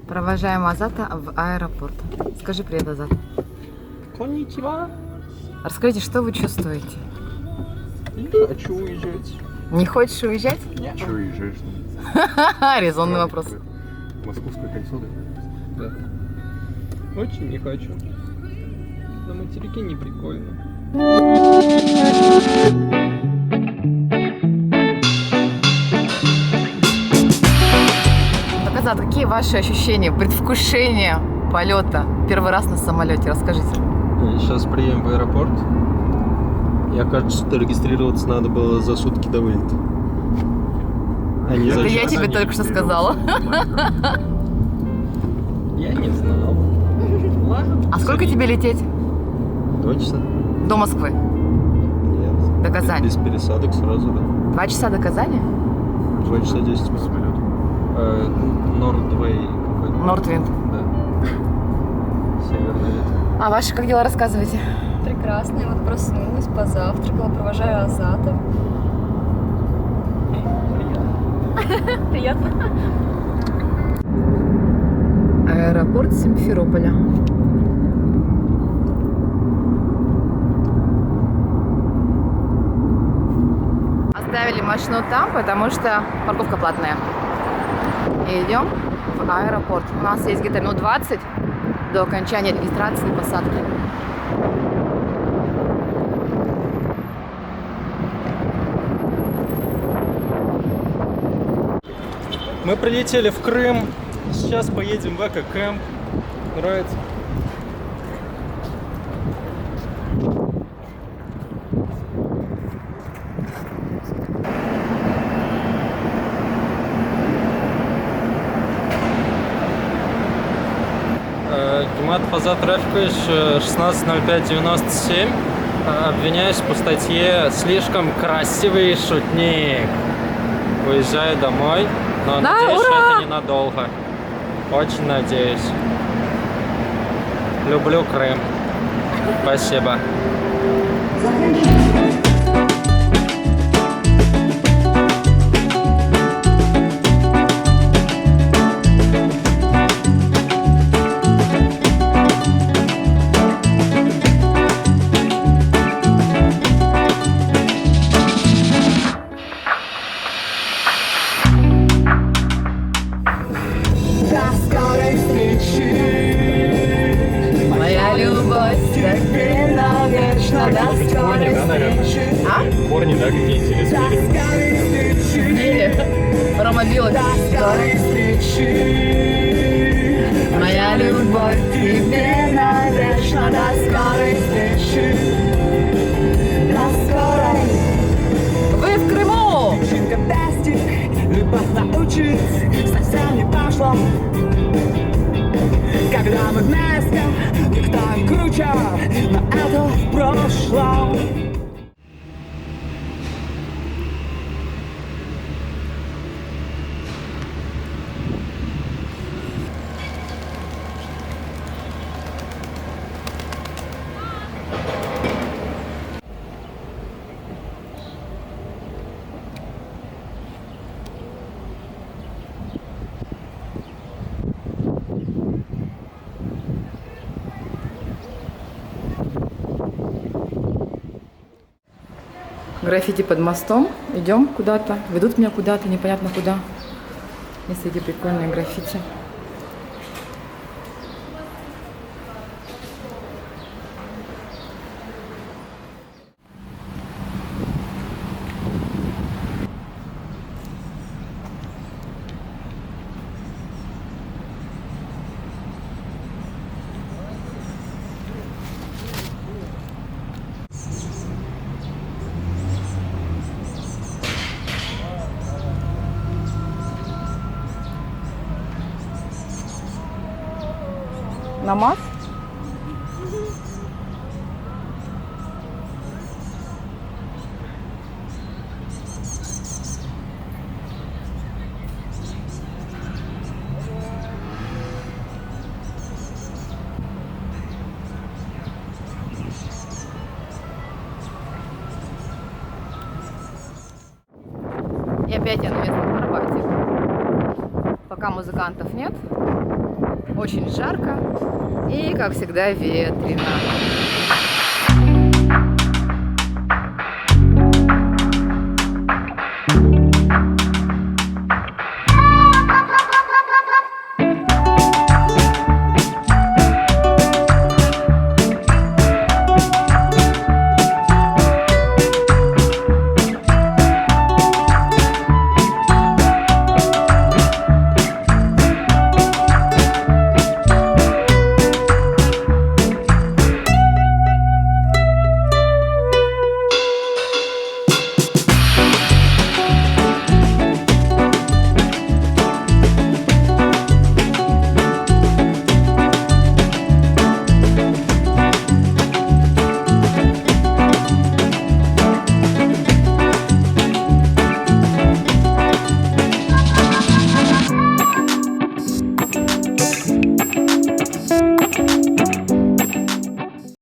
Провожаем Азата в аэропорт. Скажи привет, Азат. Конничева. Расскажите, что вы чувствуете? Хочу уезжать. Не хочешь уезжать? Нет. Че уезжаешь? Резонный вопрос. Московское кольцо, да? Да. Очень не хочу. На материке не прикольно. Так, Азат, какие ваши ощущения, предвкушение полета? Первый раз на самолете, расскажите. Сейчас приедем в аэропорт. Я, кажется, что регистрироваться надо было за сутки до вылета. А не за Это я час. тебе только что сказала. Я не знал. Ладно. А сколько тебе лететь? 2 часа? До Москвы? Нет. До Казани? Без пересадок сразу, да. 2 часа до Казани? 2 часа 10 минут. Самолет. Нордвей какой-то. Нортвинд. Да. Северный ветер. А ваши как дела, рассказывайте? Прекрасно. Я вот проснулась, позавтракала, провожаю Азата. Приятно. Аэропорт Симферополя. Оставили машину там, потому что парковка платная. И идем в аэропорт. У нас есть где-то минут 20 до окончания регистрации и посадки. Мы прилетели в Крым. Сейчас поедем в эко-кэмп. Нравится? Гиматов Азат Рафикович, 16.05.97. Обвиняюсь по статье «Слишком красивый шутник». Уезжаю домой, но Да, надеюсь, что ура! это ненадолго. Очень надеюсь. Люблю Крым. Спасибо. Моя любовь тебе навечно до скорой встречи. А? Корни, да, какие-нибудь или с Или Рома Билок. Моя любовь тебе навечно до скорой встречи. До скорой. Вы в Крыму! Любовь научит, совсем не пошло. Когда мы вместе, никто не круче, но это в прошлом. Граффити под мостом. Идем куда-то. Ведут меня куда-то, непонятно куда. Есть эти прикольные граффити. Намаз? И опять я на местном Арбате. Пока музыкантов нет, Очень жарко и, как всегда, ветрено.